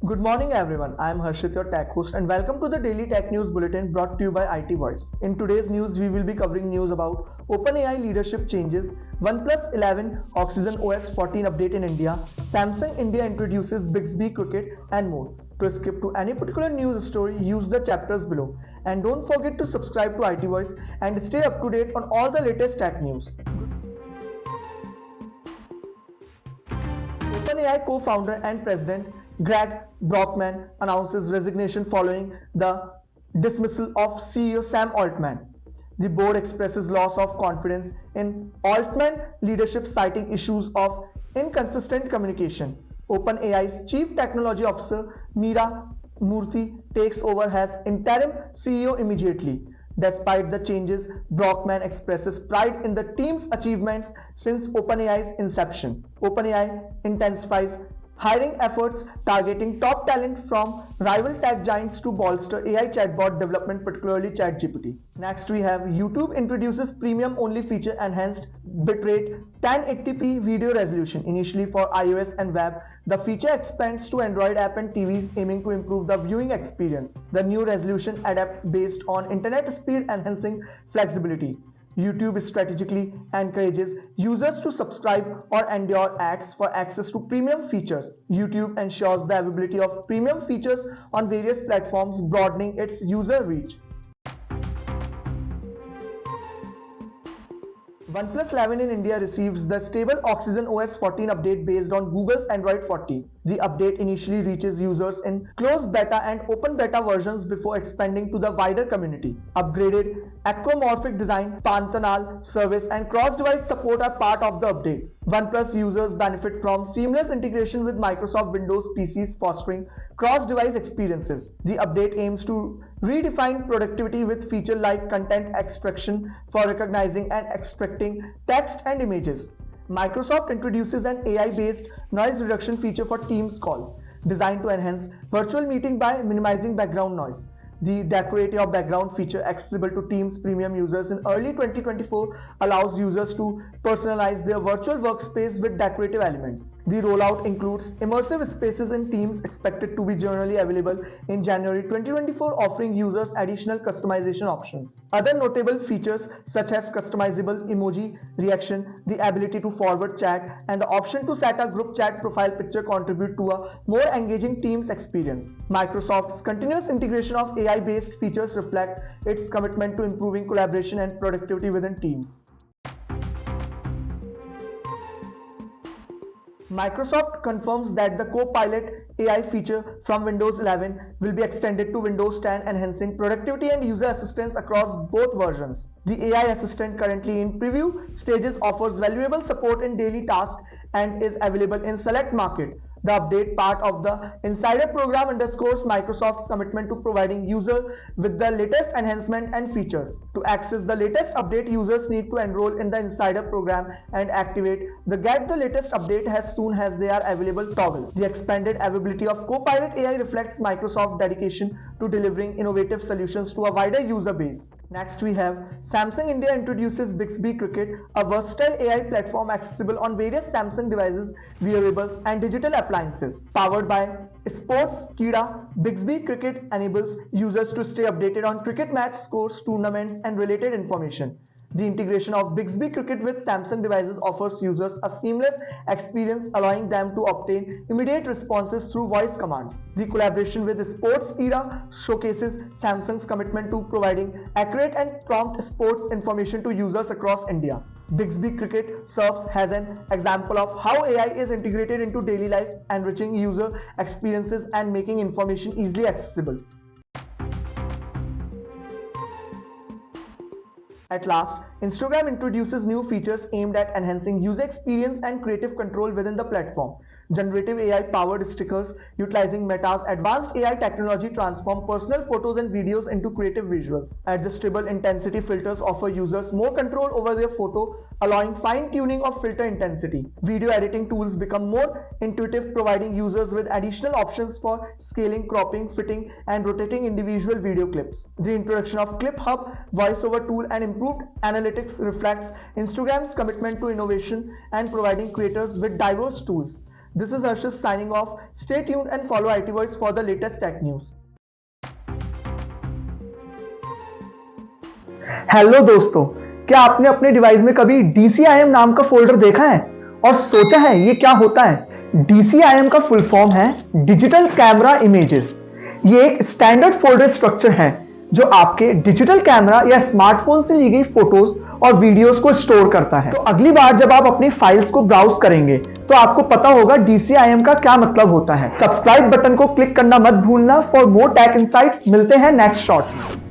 Good morning everyone, I am Harshit, your tech host, and welcome to the Daily Tech News Bulletin brought to you by IT Voice. In today's news, we will be covering news about OpenAI leadership changes, OnePlus 11 Oxygen OS 14 update in India, Samsung India introduces Bixby Cricket, and more. To skip to any particular news story, use the chapters below. And don't forget to subscribe to IT Voice and stay up to date on all the latest tech news. OpenAI co-founder and president Greg Brockman announces resignation following the dismissal of CEO Sam Altman. The board expresses loss of confidence in Altman leadership, citing issues of inconsistent communication. OpenAI's chief technology officer Meera Murthy takes over as interim CEO immediately. Despite the changes, Brockman expresses pride in the team's achievements since OpenAI's inception. OpenAI intensifies hiring efforts targeting top talent from rival tech giants to bolster AI chatbot development, particularly ChatGPT. Next, we have YouTube introduces premium-only feature enhanced bitrate 1080p video resolution. Initially for iOS and web, the feature expands to Android app and TVs, aiming to improve the viewing experience. The new resolution adapts based on internet speed, enhancing flexibility. YouTube strategically encourages users to subscribe or endure ads for access to premium features. YouTube ensures the availability of premium features on various platforms, broadening its user reach. OnePlus 11 in India receives the stable Oxygen OS 14 update based on Google's Android 14. The update initially reaches users in closed beta and open beta versions before expanding to the wider community. Upgraded aquamorphic design, Pantanal service, and cross-device support are part of the update. OnePlus users benefit from seamless integration with Microsoft Windows PCs, fostering cross-device experiences. The update aims to redefine productivity with features like content extraction for recognizing and extracting text and images. Microsoft introduces an AI-based noise reduction feature for Teams call, designed to enhance virtual meeting by minimizing background noise. The decorative background feature, accessible to Teams premium users in early 2024, allows users to personalize their virtual workspace with decorative elements. The rollout includes immersive spaces in Teams, expected to be generally available in January 2024, offering users additional customization options. Other notable features such as customizable emoji reaction, the ability to forward chat, and the option to set a group chat profile picture contribute to a more engaging Teams experience. Microsoft's continuous integration of AI-based features reflect its commitment to improving collaboration and productivity within teams. Microsoft confirms that the Copilot AI feature from Windows 11 will be extended to Windows 10, enhancing productivity and user assistance across both versions. The AI assistant, currently in preview stages, offers valuable support in daily tasks and is available in select markets. The update, part of the Insider program, underscores Microsoft's commitment to providing users with the latest enhancements and features. To access the latest update, users need to enroll in the Insider program and activate the Get the Latest Update as soon as they are available toggle. The expanded availability of Copilot AI reflects Microsoft's dedication to delivering innovative solutions to a wider user base. Next, we have Samsung India introduces Bixby Cricket, a versatile AI platform accessible on various Samsung devices, wearables, and digital appliances. Powered by Sportskeeda, Bixby Cricket enables users to stay updated on cricket match scores, tournaments, and related information. The integration of Bixby Cricket with Samsung devices offers users a seamless experience, allowing them to obtain immediate responses through voice commands. The collaboration with Sportskeeda showcases Samsung's commitment to providing accurate and prompt sports information to users across India. Bixby Cricket serves as an example of how AI is integrated into daily life, enriching user experiences and making information easily accessible. At last, Instagram introduces new features aimed at enhancing user experience and creative control within the platform. Generative AI-powered stickers utilizing Meta's advanced AI technology transform personal photos and videos into creative visuals. Adjustable intensity filters offer users more control over their photo, allowing fine-tuning of filter intensity. Video editing tools become more intuitive, providing users with additional options for scaling, cropping, fitting, and rotating individual video clips. The introduction of Clip Hub voiceover tool and improved analytics reflects Instagram's commitment to innovation and providing creators with diverse tools. This is Harshit signing off. Stay tuned and follow IT Voice for the latest tech news. Hello दोस्तों, क्या आपने अपने device में कभी DCIM नाम का folder देखा है और सोचा है ये क्या होता है? DCIM का फुल फॉर्म है डिजिटल कैमरा इमेजेस। ये एक स्टैंडर्ड फोल्डर स्ट्रक्चर है जो आपके डिजिटल कैमरा या स्मार्टफोन से ली गई फोटोज और वीडियोस को स्टोर करता है। तो अगली बार जब आप अपनी फाइल्स को ब्राउज करेंगे तो आपको पता होगा DCIM का क्या मतलब होता है। सब्सक्राइब बटन को क्लिक करना मत भूलना फॉर मोर टेक इनसाइट्स। मिलते हैं नेक्स्ट शॉर्ट में।